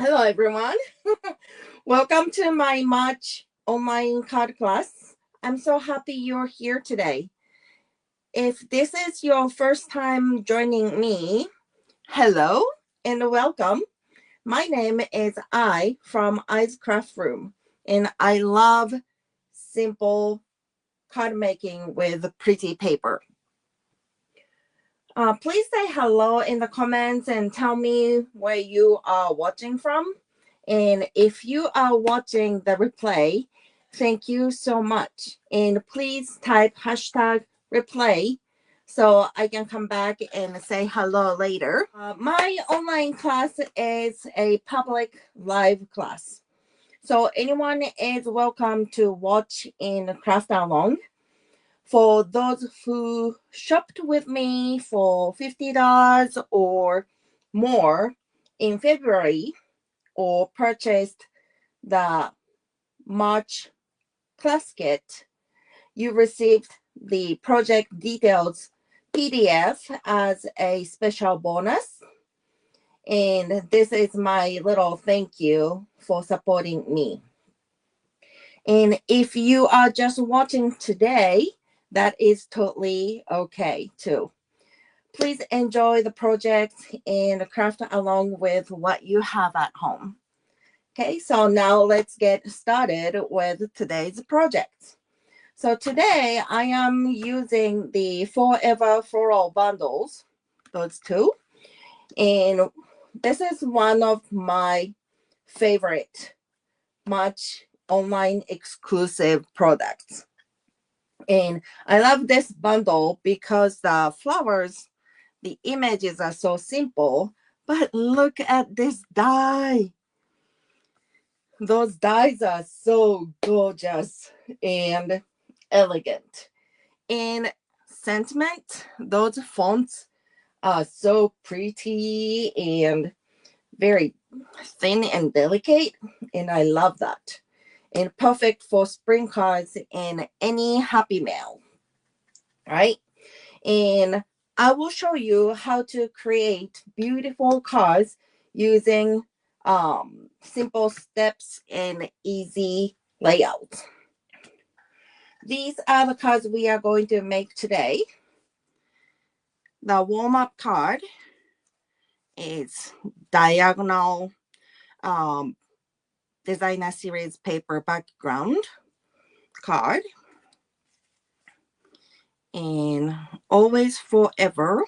Hello, everyone. Welcome to my March online card class. I'm so happy you're here today. If this is your first time joining me, hello and welcome. My name is I from I's Craft Room, and I love simple card making with pretty paper. Please say hello in the comments and tell me where you are watching from. And if you are watching the replay, thank you so much. And please type hashtag replay so I can come back and say hello later. My online class is a public live class. So anyone is welcome to watch and craft along. For those who shopped with me for $50 or more in February or purchased the March class kit, you received the project details PDF as a special bonus. And this is my little thank you for supporting me. And if you are just watching today, that is totally okay too. Please enjoy the project and craft along with what you have at home. Okay, so now let's get started with today's project. So today I am using the Forever Floral Bundles, those two. And this is one of my favorite March online exclusive products. And I love this bundle because the flowers, the images are so simple, but look at this die. Those dies are so gorgeous and elegant. In sentiment, those fonts are so pretty and very thin and delicate, and I love that. And perfect for spring cards and any happy mail, right? And I will show you how to create beautiful cards using simple steps and easy layout. These are the cards we are going to make today. The warm-up card is diagonal designer series paper background card. And always forever.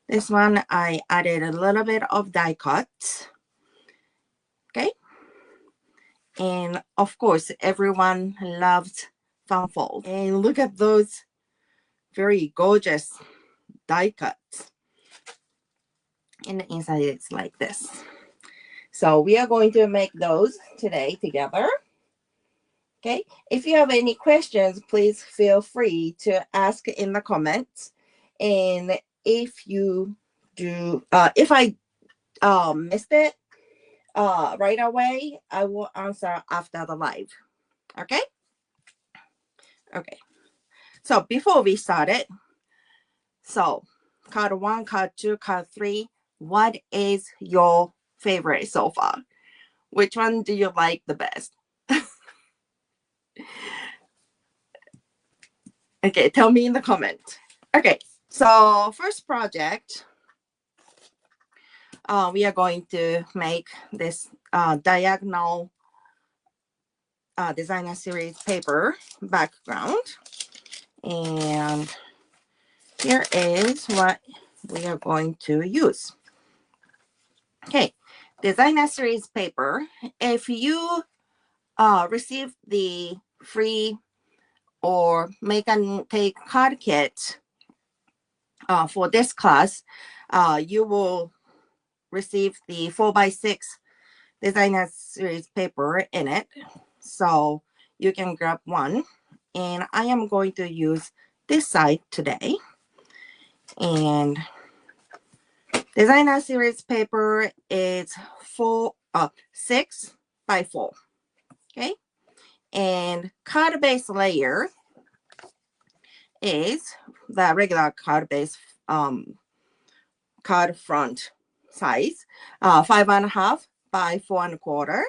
This one I added a little bit of die cut. Okay. And of course, everyone loves fold. And look at those very gorgeous die cuts. And the inside it's like this. So we are going to make those today together. Okay. If you have any questions, please feel free to ask in the comments. And if you do, if I missed it right away, I will answer after the live. Okay. Okay. So before we started, so card 1, card 2, card 3, what is your favorite so far? Which one do you like the best? Okay, tell me in the comment. Okay, so first project, we are going to make this diagonal designer series paper background. And here is what we are going to use. Okay, designer series paper. If you receive the free or make and take card kit for this class, you will receive the 4x6 designer series paper in it. So you can grab one. And I am going to use this side today. And designer series paper is 6 by 4. Okay. And card base layer is the regular card base card front size, 5.5 by 4¼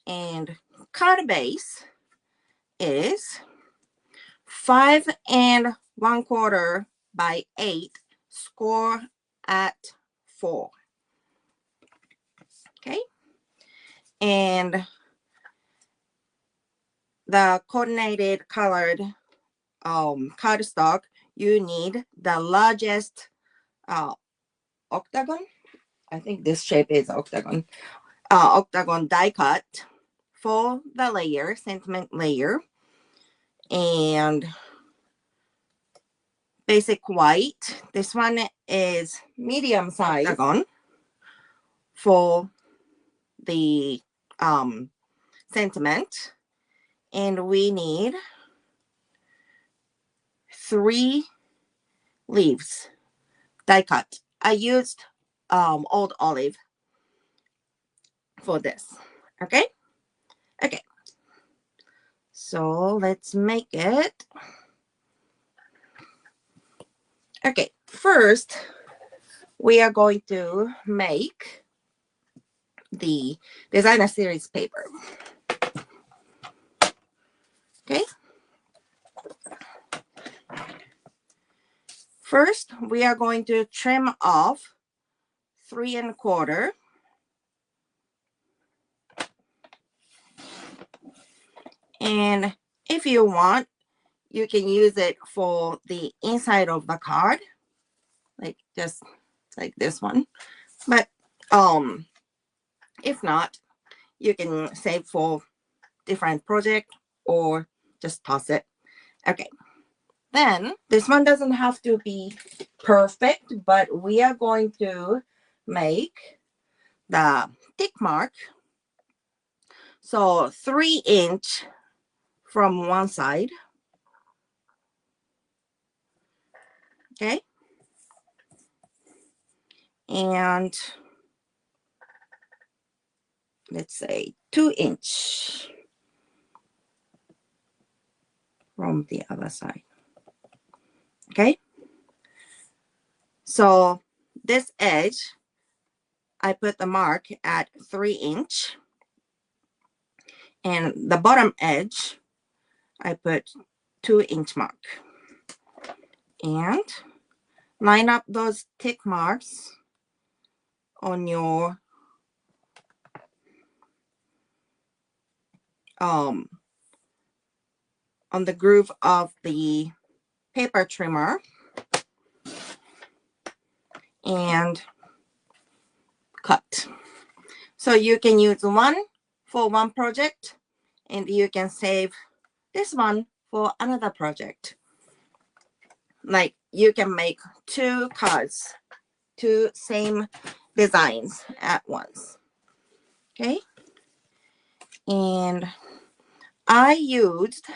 and card base is 5¼ by 8, score at 4. Okay, and the coordinated colored cardstock, you need the largest octagon. I think this shape is octagon. Octagon die cut for the layer, sentiment layer, and basic white. This one is medium size octagon for the sentiment, and we need 3 leaves die cut. I used old olive for this. Okay, so let's make it. Okay, first we are going to make the designer series paper. Okay, first we are going to trim off 3¼ and if you want, you can use it for the inside of the card, like just like this one, but if not, you can save for different project or just toss it. Okay, then this one doesn't have to be perfect, but we are going to make the tick mark. So 3" from one side. Okay, and let's say 2" from the other side. Okay, so this edge, I put the mark at 3" and the bottom edge, I put 2" mark, and line up those tick marks on your on the groove of the paper trimmer and cut. So you can use one for one project and you can save this one for another project. Like you can make 2 cards, 2 same designs at once. Okay, and I used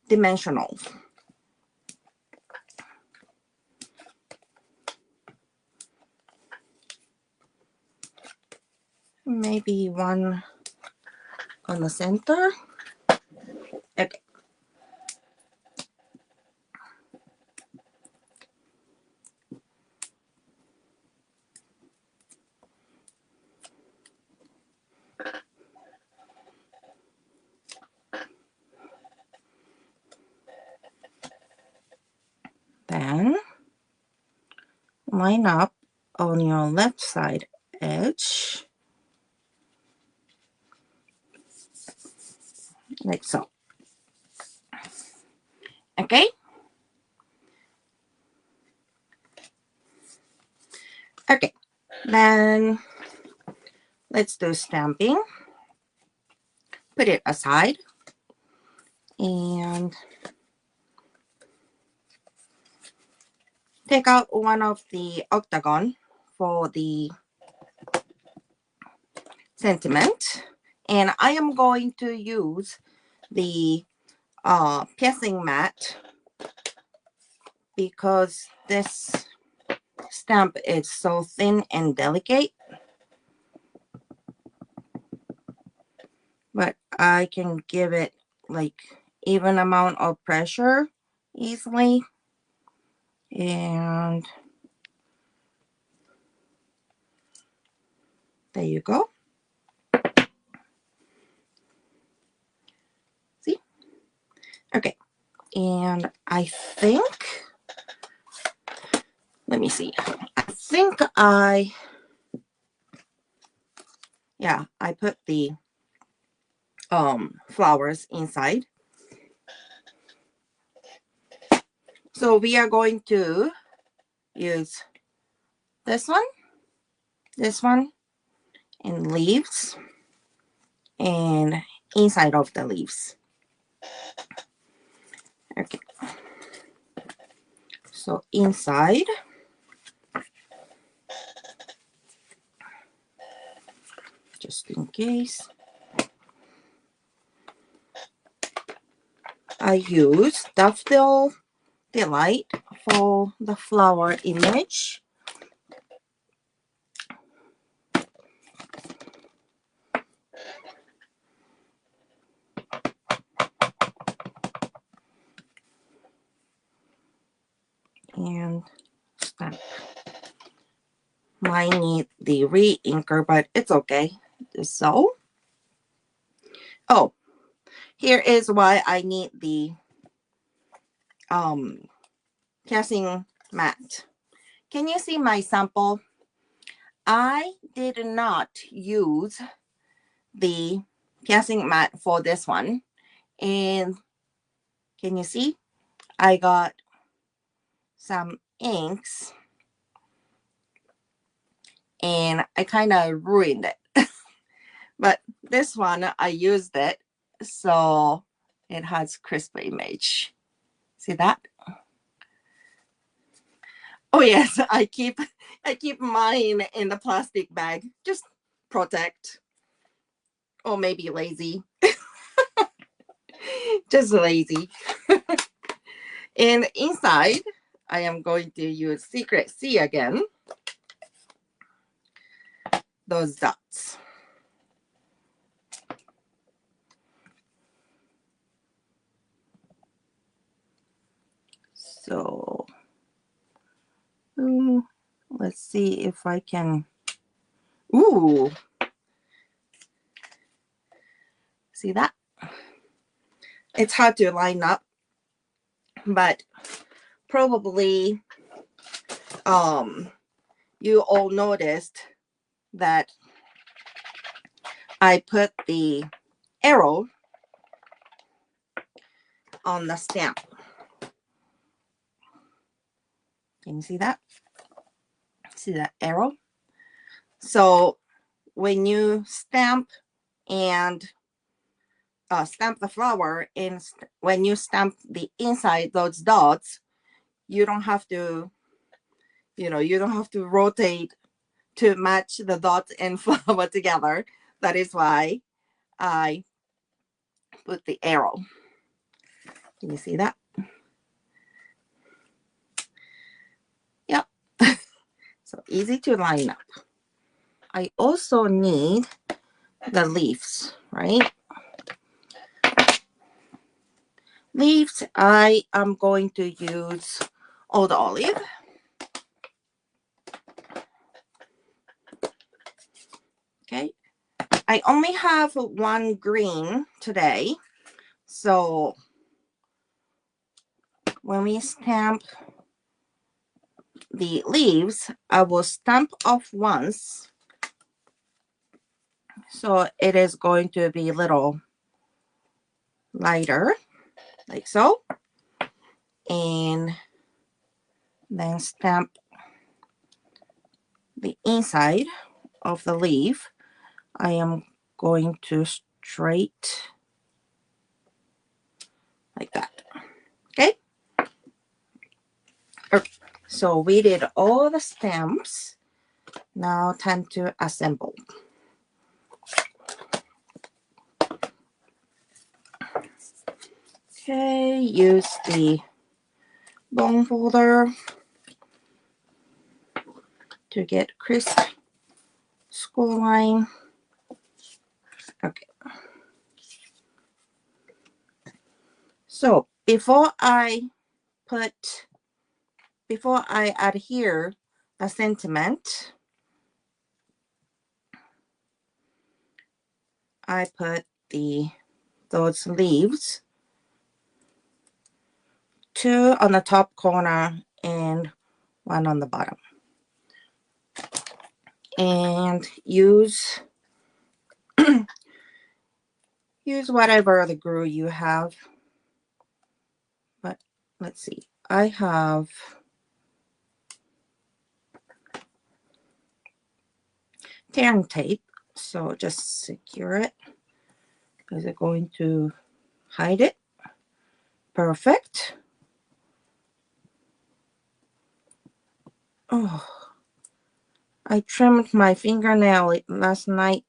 dimensional. Maybe one on the center. Okay. Then line up on your left side edge like so. Okay, okay, then let's do stamping. Put it aside and take out one of the octagon for the sentiment, and I am going to use the piercing mat because this stamp is so thin and delicate, but I can give it like even amount of pressure easily. And There you go. See? Okay. And I think, let me see. I think I put the flowers inside. So we are going to use this one, and leaves, and inside of the leaves. Okay. So inside, just in case, I use Daffodil Delight for the flower image. And stamp. Might need the re-inker, but it's okay. So, oh, here is why I need the casting mat. Can you see my sample? I did not use the casting mat for this one. And can you see? I got some inks and I kind of ruined it. But this one, I used it, so it has crisp image. See that? Oh yes, I keep mine in the plastic bag. Just protect. Or maybe lazy. Just lazy. And inside, I am going to use Secret C again. Those dots. So, let's see if I can. Ooh. See that? It's hard to line up, but probably you all noticed that I put the arrow on the stamp. Can you see that? See that arrow? So when you stamp and stamp the flower, and when you stamp the inside, those dots, you don't have to, you don't have to rotate to match the dots and flower together. That is why I put the arrow. Can you see that? Yep. So easy to line up. I also need the leaves, right? Leaves, I am going to use Old Olive. Okay. I only have one green today. So when we stamp the leaves, I will stamp off once. So it is going to be a little lighter, like so. And then stamp the inside of the leaf. I am going to straight like that. Okay. Okay. So we did all the stamps. Now time to assemble. Okay, use the bone folder to get crisp score line. Okay. So before I adhere the sentiment, I put those leaves, 2 on the top corner and 1 on the bottom. And use whatever the glue you have. But let's see. I have tearing tape, so just secure it. Is it going to hide it? Perfect. Oh, I trimmed my fingernail last night.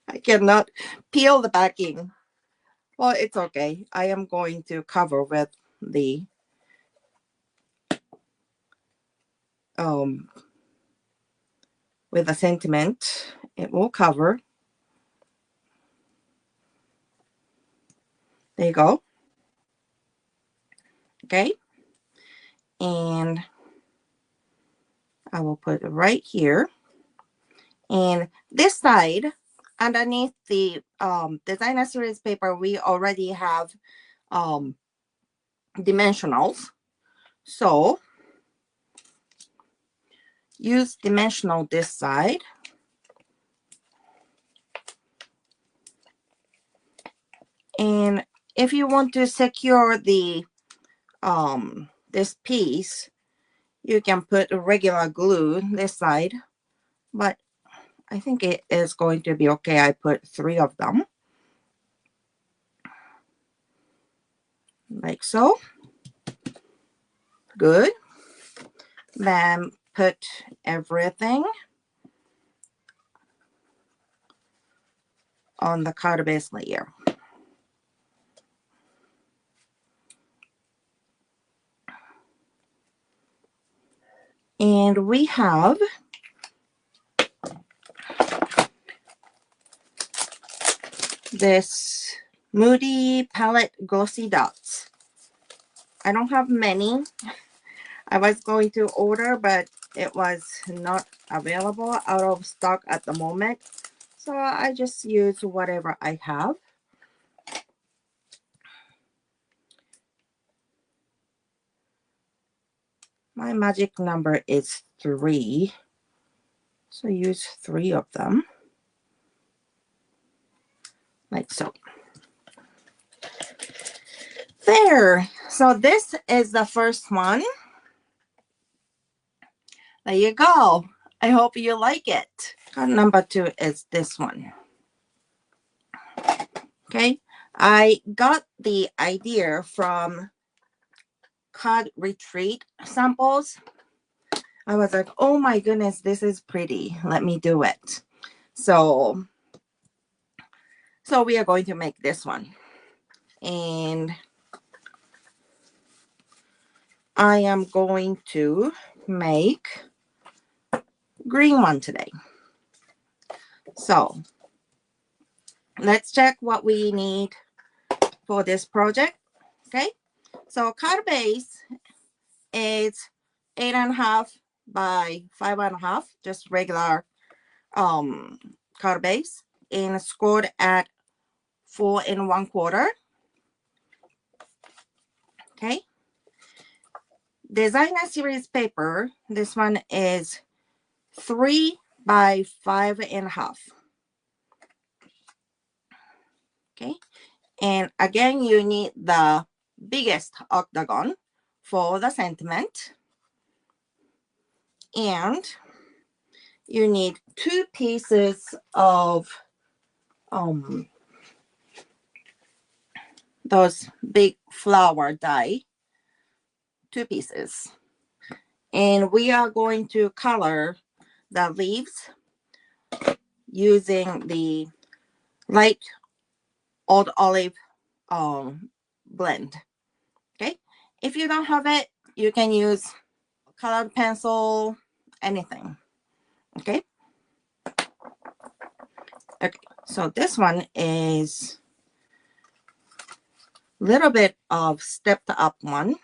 I cannot peel the backing. Well, it's okay. I am going to cover with the sentiment. It will cover. There you go. Okay. And I will put it right here. And this side, underneath the designer series paper, we already have dimensionals. So use dimensional this side. And if you want to secure the this piece, you can put regular glue this side, but I think it is going to be okay. I put 3 of them, like so. Good. Then put everything on the card base layer. And we have this Moody Palette Glossy Dots. I don't have many. I was going to order, but it was not available, out of stock at the moment. So I just use whatever I have. My magic number is 3. So use 3 of them. Like so. There. So this is the first one. There you go. I hope you like it. Card number 2 is this one. Okay. I got the idea from Card Retreat samples. I was like, oh my goodness, this is pretty. Let me do it. So we are going to make this one. And I am going to make green one today. So let's check what we need for this project. Okay. So card base is 8.5 by 5.5, just regular card base, and scored at 4 1/4. Okay. Designer series paper, this one is 3 by 5.5. Okay. And again, you need the biggest octagon for the sentiment. And you need 2 pieces of those big flower die, 2 pieces. And we are going to color the leaves using the light old olive blend. Okay. If you don't have it, you can use colored pencil, anything. Okay. Okay. So this one is a little bit of stepped up one.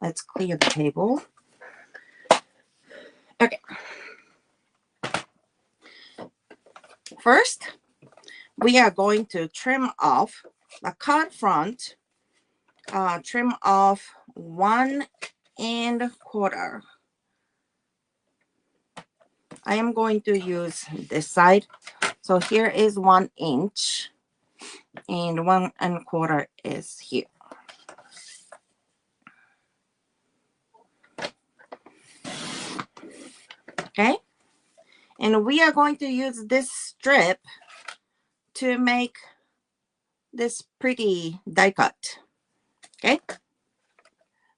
Let's clear the table. Okay. First, we are going to trim off the card front. Trim off 1.25. I am going to use this side. So here is 1 inch and 1.25 is here. Okay. And we are going to use this strip to make this pretty die cut. Okay.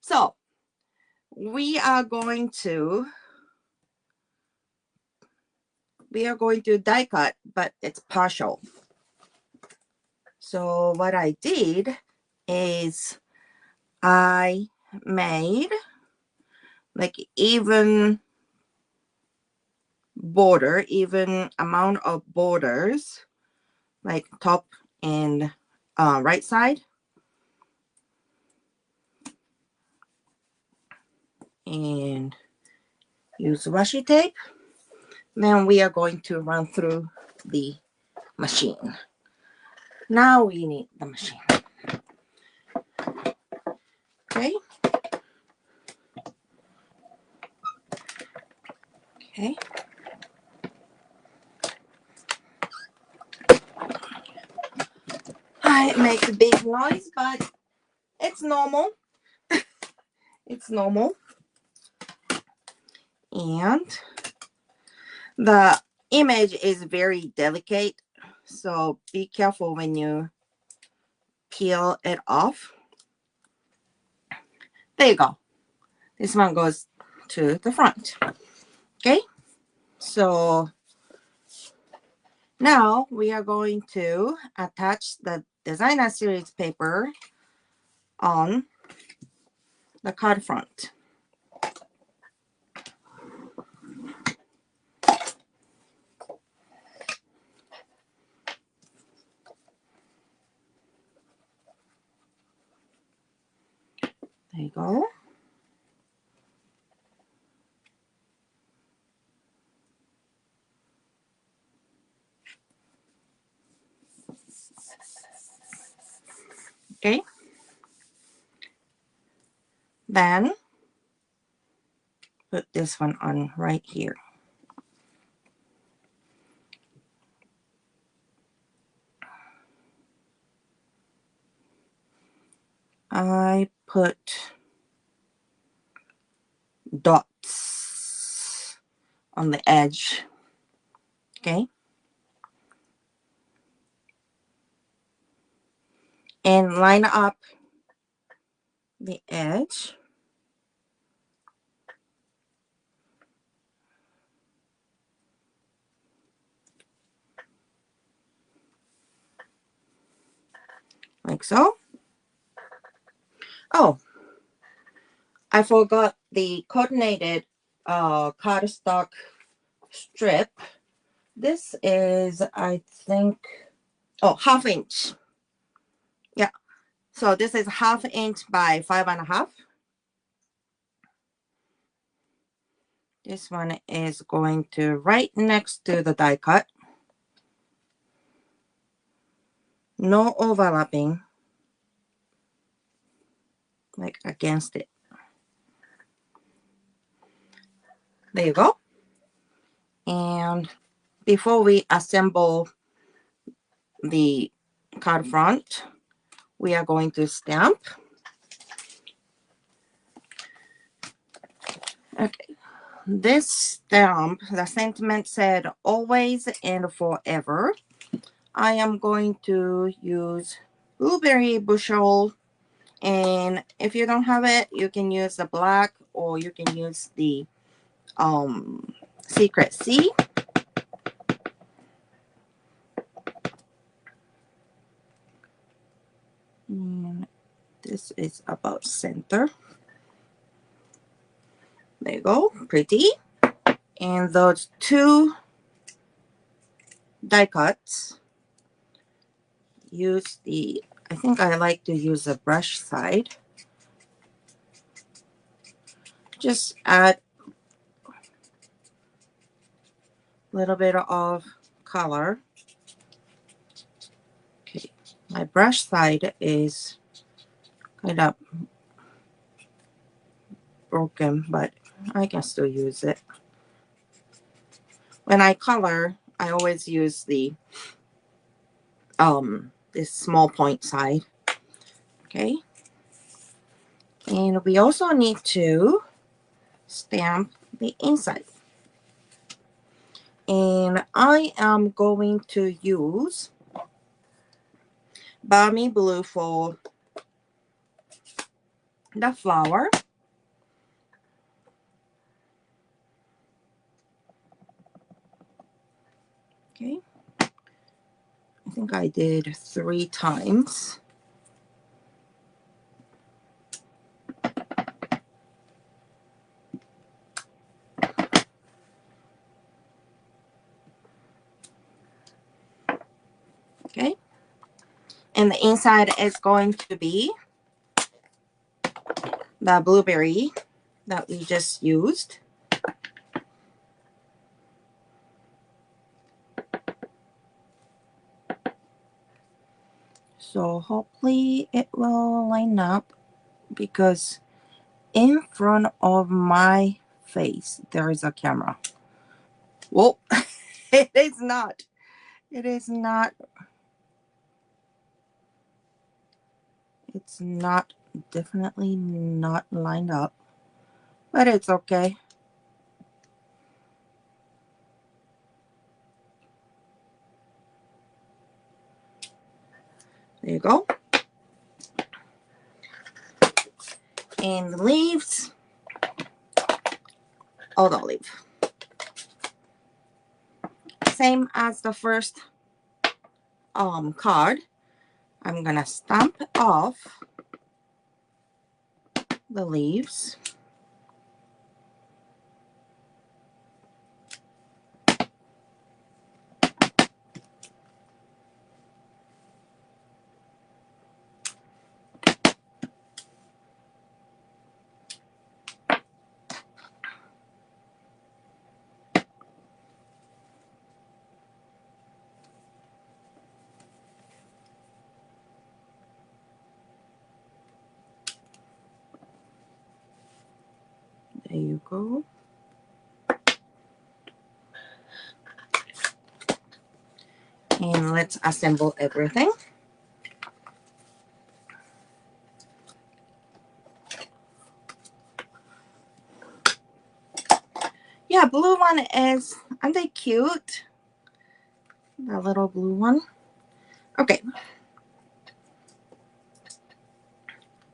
So we are going to die cut, but it's partial. So what I did is I made like even border, even amount of borders, like top and right side. And use washi tape. Then we are going to run through the machine. Now we need the machine. Okay. Okay. It makes a big noise, but it's normal. It's normal. And the image is very delicate, so be careful when you peel it off. There you go. This one goes to the front. Okay. So now we are going to attach the designer series paper on the card front. There you go. Okay. Then put this one on right here. I put dots on the edge. Okay. And line up the edge. Like so. Oh, I forgot the coordinated cardstock strip. This is, I think, oh, 1/2 inch. Yeah. So this is 1/2 inch by 5.5. This one is going to right next to the die cut. No overlapping, like against it. There you go. And before we assemble the card front, we are going to stamp. Okay. This stamp, the sentiment said always and forever. I am going to use blueberry bushel, and if you don't have it, you can use the black or you can use the Secret C. And this is about center. There you go, pretty. And those two die cuts, use the, I think I like to use the brush side. Just add a little bit of color. My brush side is kind of broken, but I can still use it. When I color, I always use the this small point side. Okay. And we also need to stamp the inside. And I am going to use Balmy Blue for the flower. Okay. I think I did 3 times. Okay. And the inside is going to be the blueberry that we just used. So hopefully it will line up, because in front of my face there is a camera. Whoa. It is not. It is not. It's not, definitely not lined up, but it's okay. There you go. And the leaves. Oh, the leaf. Same as the first card. I'm gonna stamp off the leaves. There you go. And let's assemble everything. Yeah, blue one is, aren't they cute? The little blue one. Okay.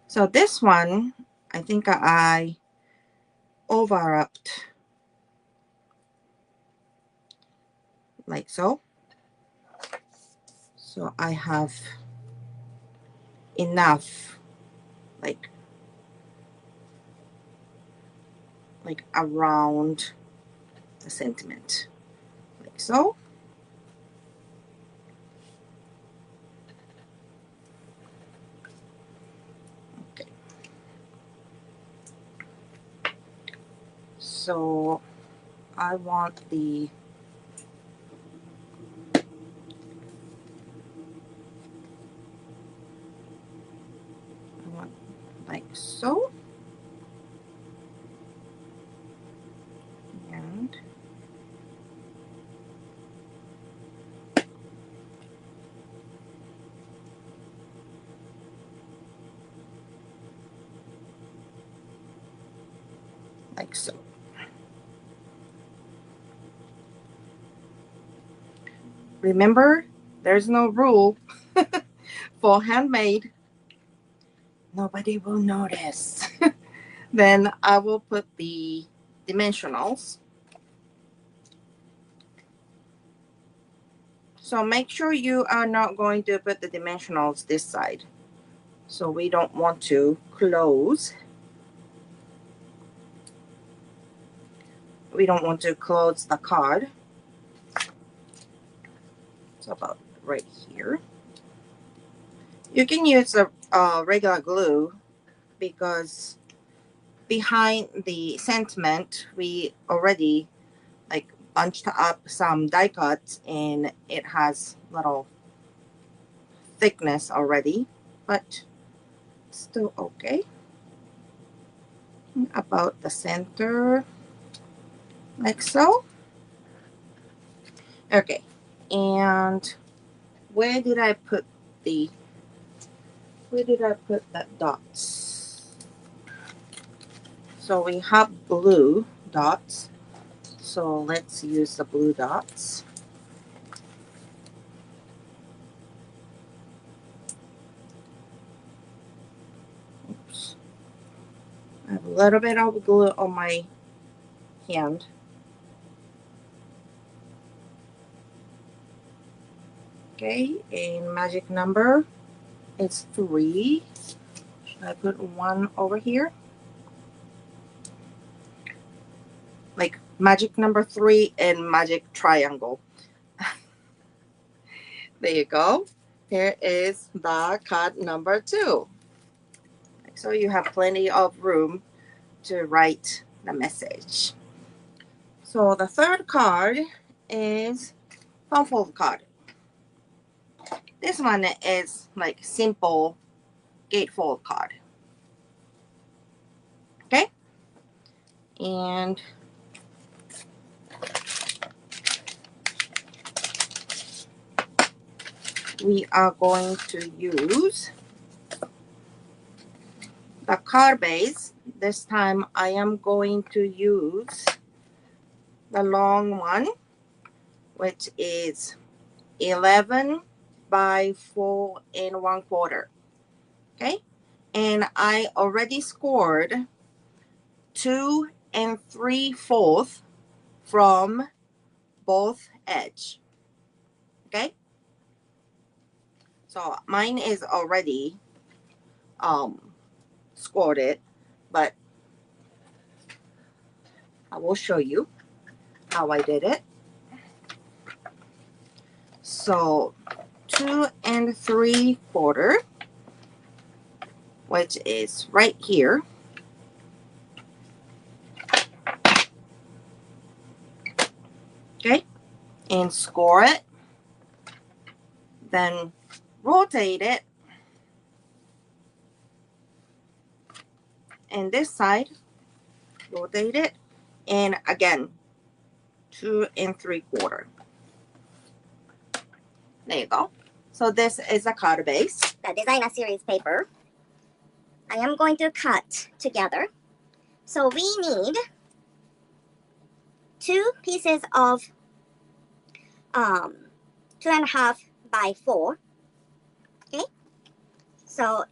So this one, I think I overwrapped like so. So I have enough, like around the sentiment, like so. Okay. So I want like so, and like so. Remember, there's no rule for handmade. Nobody will notice. Then I will put the dimensionals. So make sure you are not going to put the dimensionals this side. So we don't want to close. We don't want to close the card. It's about right here. You can use a regular glue, because behind the sentiment we already like bunched up some die cuts, and it has little thickness already, but still okay. About the center, like so. Okay, and where did I put the dots? So we have blue dots. So let's use the blue dots. Oops. I have a little bit of glue on my hand. Okay, and magic number is 3. Should I put 1 over here? Like magic number 3 and magic triangle. There you go. Here is the card number 2. So you have plenty of room to write the message. So the third card is fold card. This one is like simple gatefold card. Okay? And we are going to use the card base. This time I am going to use the long one, which is 11 by 4 1/4. Okay? And I already scored 2 3/4 from both edge. Okay? So mine is already scored it, but I will show you how I did it. So 2 3/4, which is right here. Okay, and score it. Then rotate it. And this side, rotate it. And again, 2 3/4. There you go. So this is a card base. The designer series paper. I am going to cut together. So we need 2 pieces of 2.5 by 4. Okay. So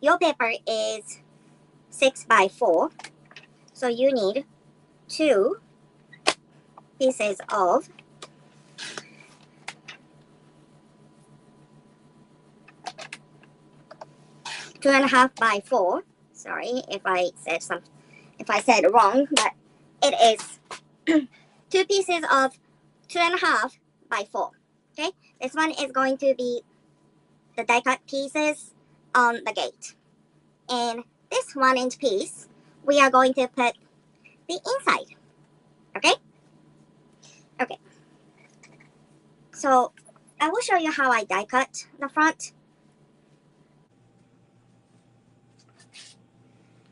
your paper is 6 by 4. So you need 2 pieces of 2.5 by 4. Sorry if I said wrong, but it is 2 pieces of 2.5 by 4. Okay, this one is going to be the die cut pieces on the gate, and this 1-inch piece we are going to put the inside. Okay. Okay. So I will show you how I die cut the front.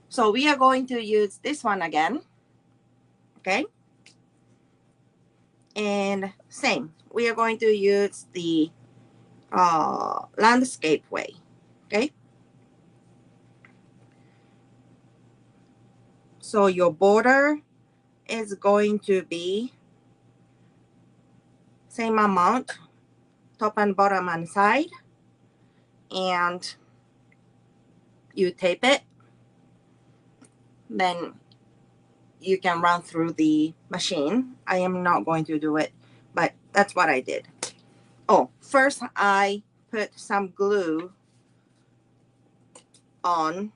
So we are going to use this one again. Okay. And same, we are going to use the landscape way. Okay. So your border is going to be same amount, top and bottom and side, and you tape it. Then you can run through the machine. I am not going to do it, but that's what I did. Oh, first I put some glue on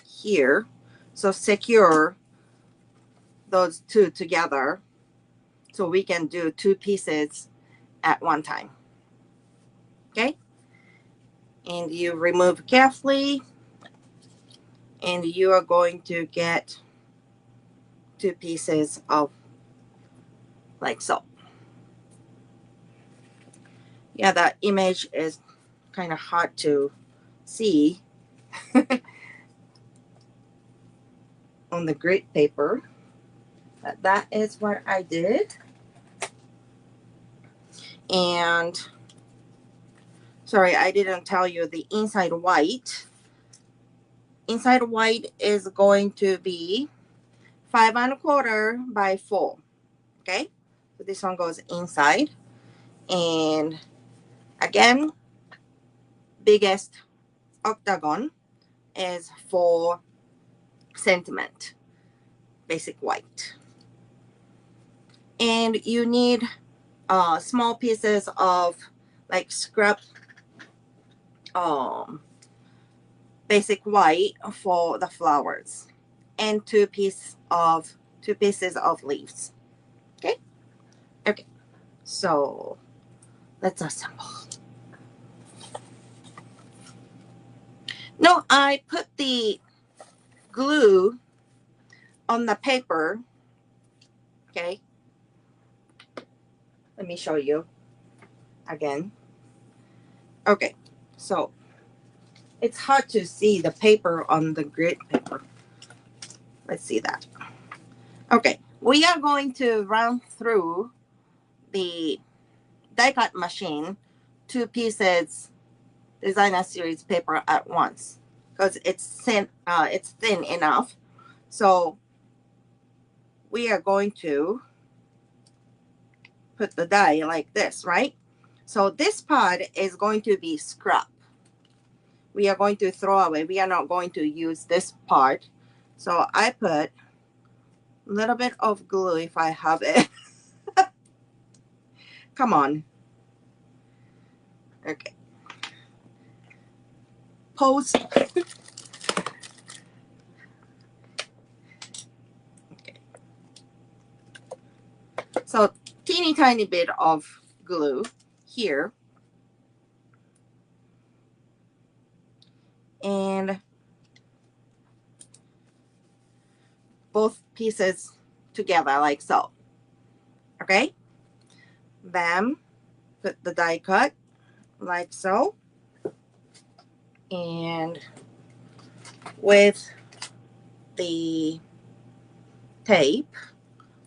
here, so secure those 2 together so we can do 2 pieces at one time. Okay, and you remove carefully, and you are going to get 2 pieces of like so. Yeah, that image is kind of hard to see on the grid paper. But that is what I did. And sorry, I didn't tell you the inside white. Inside white is going to be 5¼ by 4. Okay, so this one goes inside. And again, biggest octagon is 4 centimeter basic white. And you need small pieces of like scrap basic white for the flowers, and 2 pieces of leaves. Okay. Okay, so let's assemble. No, I put the glue on the paper. Okay, let me show you again. Okay, so it's hard to see the paper on the grid paper. Let's see that. Okay, we are going to run through the die cut machine 2 pieces designer series paper at once because it's thin enough. So we are going to put the die like this, right? So this part is going to be scrap. We are going to throw away. We are not going to use this part. So I put a little bit of glue if I have it. Come on. Okay. Pose. Okay. So teeny tiny bit of glue here. And both pieces together like so. Okay. Bam. Put the die cut like so. And with the tape,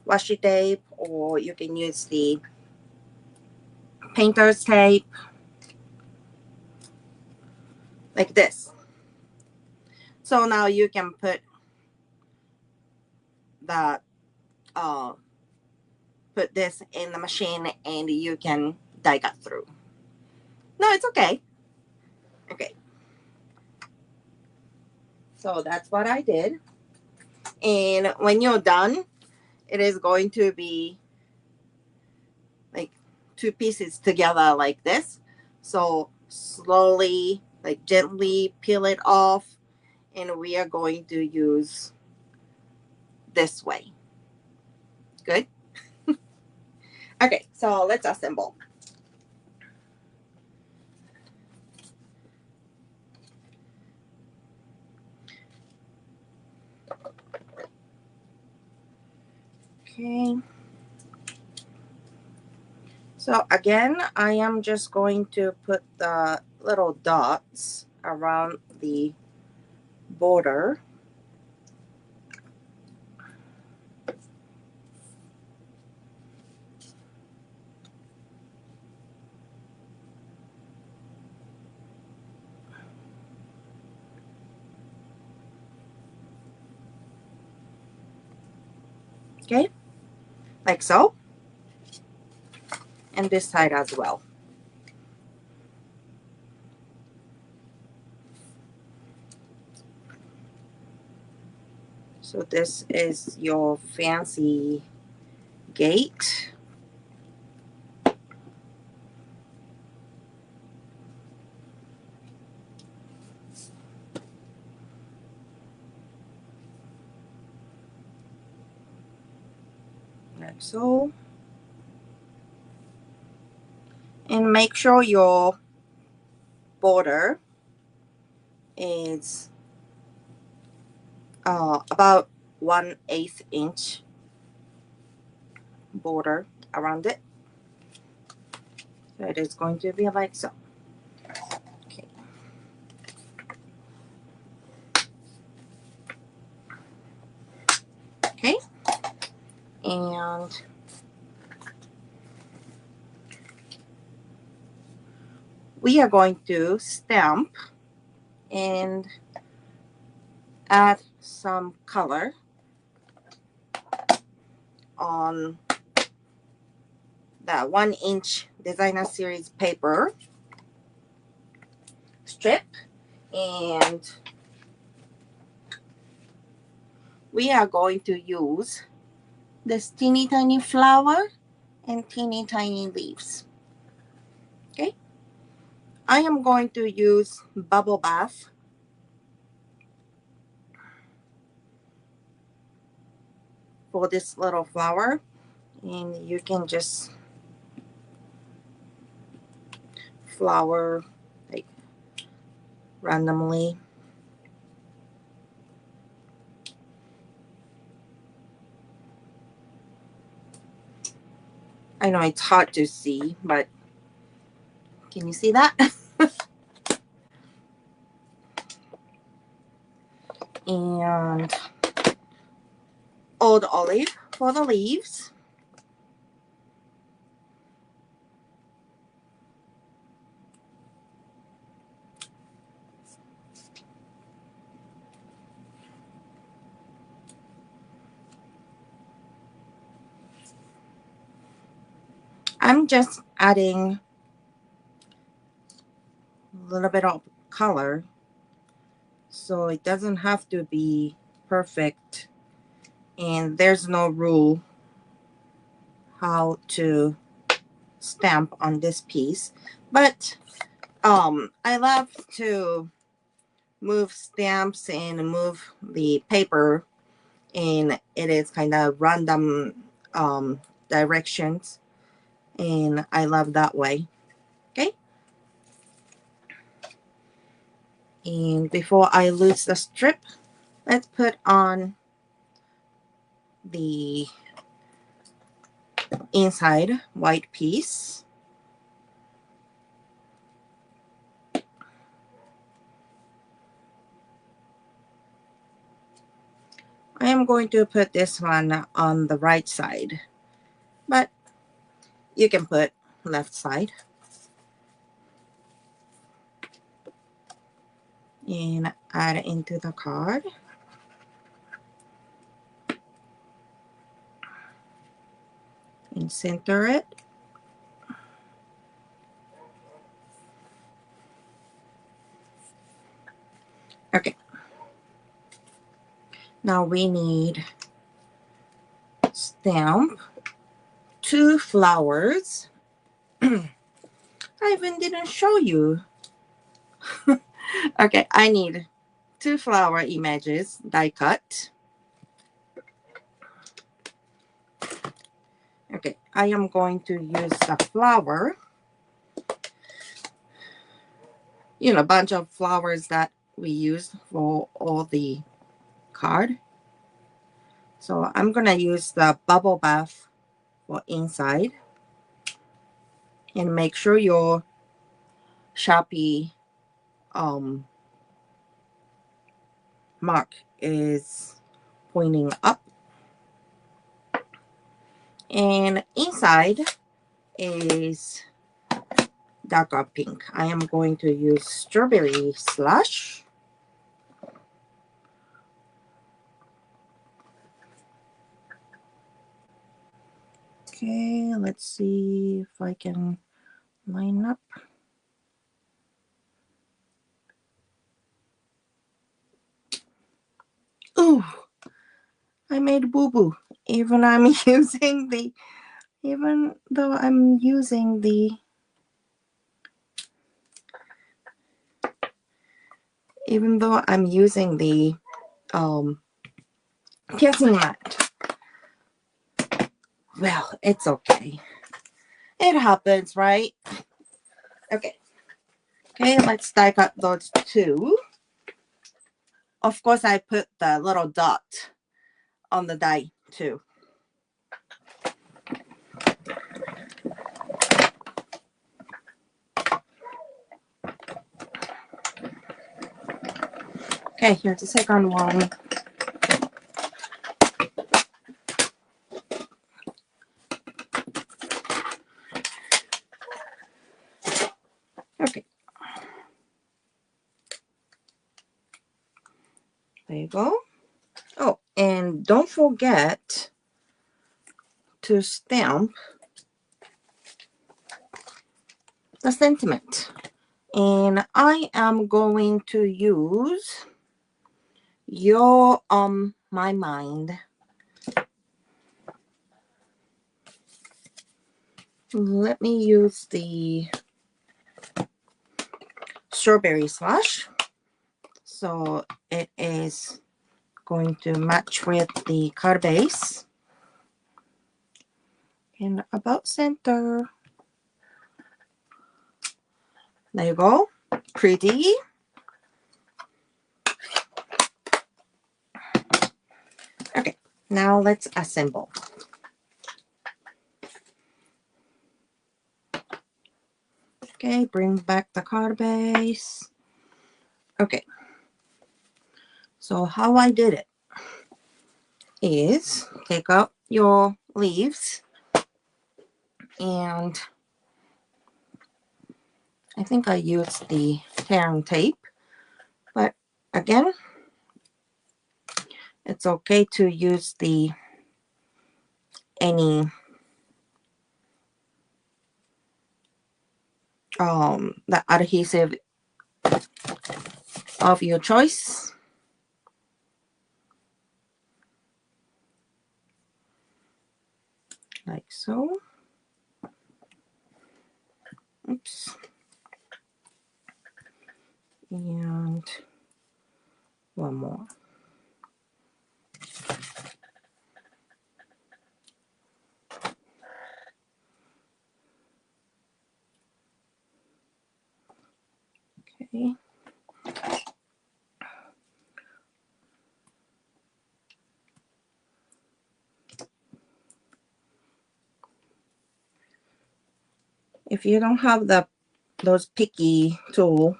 washi tape, or you can use the painter's tape like this. So now you can put the put this in the machine and you can die cut through. No, it's okay. Okay. So that's what I did. And when you're done, it is going to be like 2 pieces together like this. So slowly, like gently peel it off. And we are going to use this way. Good. Okay, so let's assemble. Okay. So again, I am just going to put the little dots around the border. Okay, like so. And this side as well. So this is your fancy gate. Like so. And make sure your border is about 1/8 inch border around it. So it is going to be like so. Okay. Okay. And we are going to stamp and add some color on that 1-inch designer series paper strip, and we are going to use this teeny tiny flower and teeny tiny leaves. Okay, I am going to use bubble bath for this little flower, and you can just flower like randomly. I know it's hard to see, but can you see that? And old olive for the leaves. I'm just adding a little bit of color, so it doesn't have to be perfect, and there's no rule how to stamp on this piece. But I love to move stamps and move the paper, and it is kind of random directions, and I love that way. Okay, and before I lose the strip, let's put on the inside white piece. I am going to put this one on the right side, but you can put left side. And add it into the card. And center it. Okay. Now we need stamp 2 flowers. I even didn't show you. Okay, I need 2 flower images die cut. Okay, I am going to use the flower. You know, a bunch of flowers that we use for all the card. So I'm gonna use the bubble bath for inside, and make sure your Sharpie mark is pointing up, and inside is darker pink. I am going to use strawberry slush. Okay, let's see if I can line up. Ooh, I made boo-boo. Even though I'm using the guessing mat. Well, it's okay. It happens, right? Okay. Okay, let's die cut those 2. Of course, I put the little dot on the die too. Okay, here's the second one. Okay. There you go. Oh, and don't forget to stamp the sentiment. And I am going to use You're on My Mind. Let me use the strawberry slash. So it is going to match with the card base. And about center. There you go. Pretty. Okay, now let's assemble. Okay, bring back the card base. Okay, so how I did it is take out your leaves, and I think I used the tearing tape, but again, it's okay to use the the adhesive of your choice, like so. Oops. And one more. Okay. If you don't have those picky tool,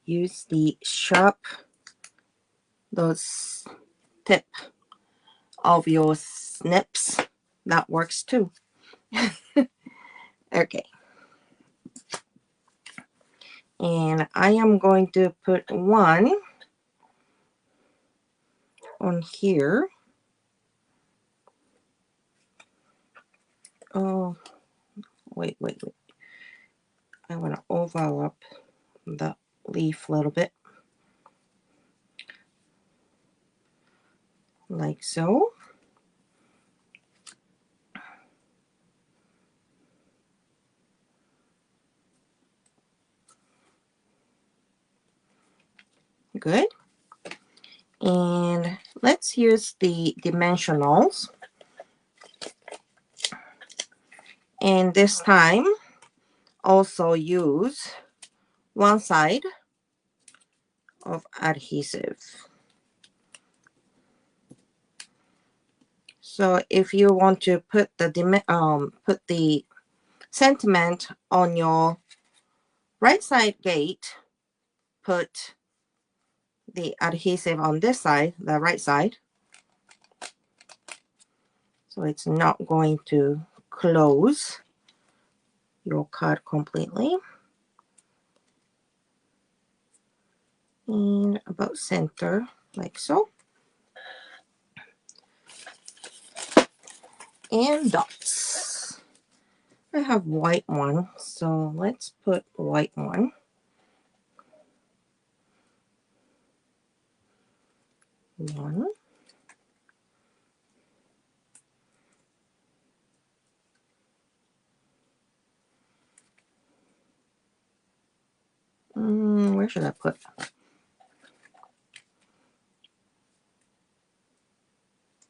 use the sharp, those tip of your snips. That works too. Okay. And I am going to put one on here. Oh, wait. I want to overlap the leaf a little bit. Like so. Good. And let's use the dimensionals. And this time, also use one side of adhesive. So if you want to put the sentiment on your right side gate, put the adhesive on this side, the right side. So it's not going to close your card completely. And about center, like so. And dots. I have white one, so let's put white one. One. Where should I put?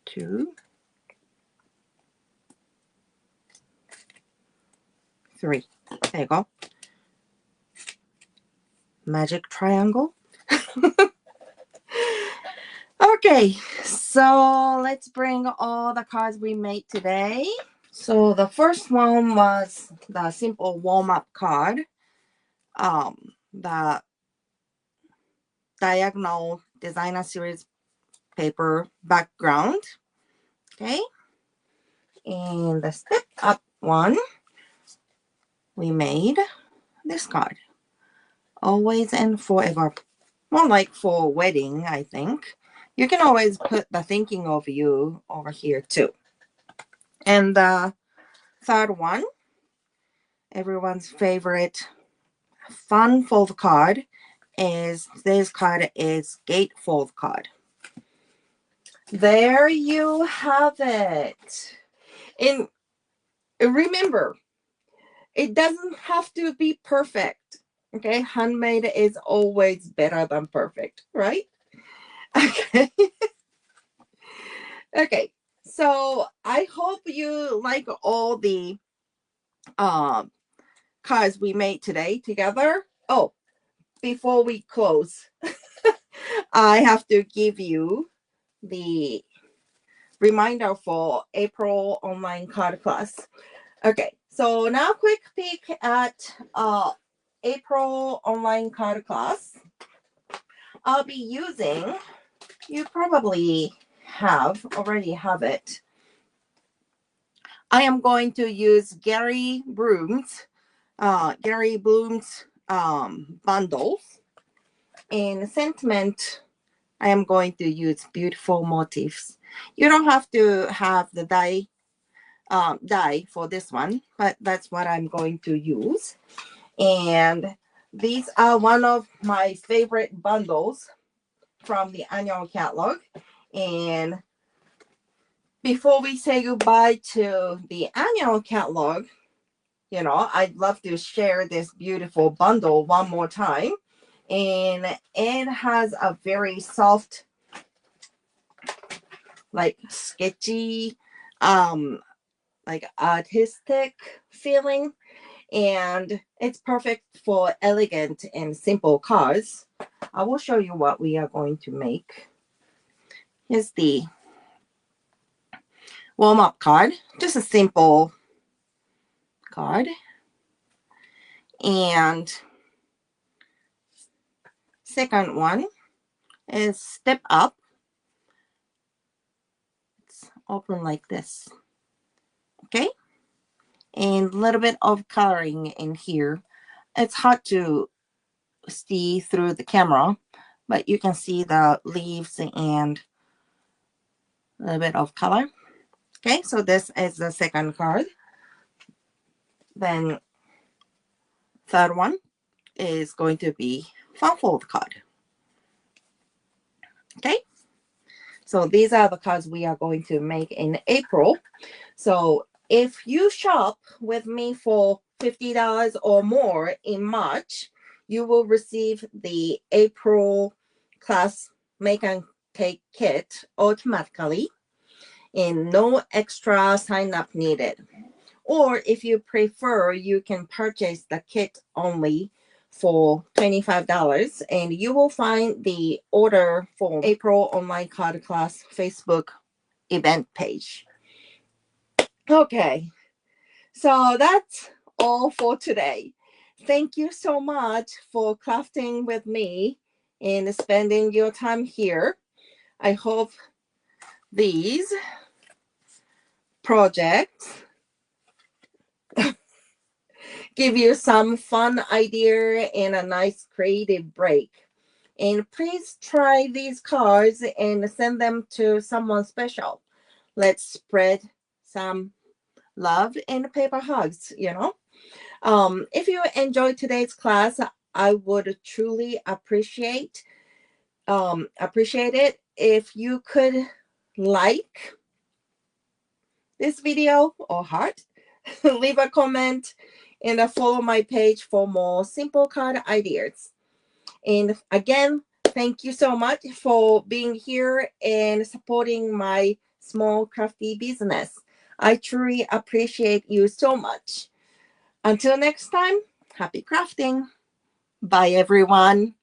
Two. Three. There you go. Magic triangle. Okay, so let's bring all the cards we made today. So the first one was the simple warm-up card. The diagonal designer series paper background. Okay. And the step up one, we made this card. Always and forever. More like for wedding, I think. You can always put the thinking of you over here too. And the third one, everyone's favorite fun fold card, is this card is gatefold card. There you have it. And remember, it doesn't have to be perfect. Okay, handmade is always better than perfect, right? Okay. Okay, so I hope you like all the cards we made today together. Oh, before we close, I have to give you the reminder for April online card class. Okay, so now quick peek at April online card class. I'll be using, you probably already have it. I am going to use Gary Bloom's bundles. In sentiment, I am going to use beautiful motifs. You don't have to have the die for this one, but that's what I'm going to use. And these are one of my favorite bundles from the annual catalog. And before we say goodbye to the annual catalog, you know, I'd love to share this beautiful bundle one more time. And it has a very soft, like sketchy, like artistic feeling. And it's perfect for elegant and simple cards. I will show you what we are going to make. Here's the warm-up card, just a simple card. And second one is step up. It's open like this. Okay. And a little bit of coloring in here. It's hard to see through the camera, but you can see the leaves and a little bit of color. Okay, so this is the second card. Then third one is going to be fun fold card. Okay, so these are the cards we are going to make in April. So if you shop with me for $50 or more in March, you will receive the April class make and take kit automatically and no extra sign up needed. Or if you prefer, you can purchase the kit only for $25 and you will find the order form April online card class Facebook event page. Okay, so that's all for today. Thank you so much for crafting with me and spending your time here. I hope these projects give you some fun idea and a nice creative break. And please try these cards and send them to someone special. Let's spread some love and paper hugs, you know. If you enjoyed today's class, I would truly appreciate it if you could like this video or heart, leave a comment, and follow my page for more simple card ideas. And again, thank you so much for being here and supporting my small crafty business. I truly appreciate you so much. Until next time, happy crafting. Bye, everyone.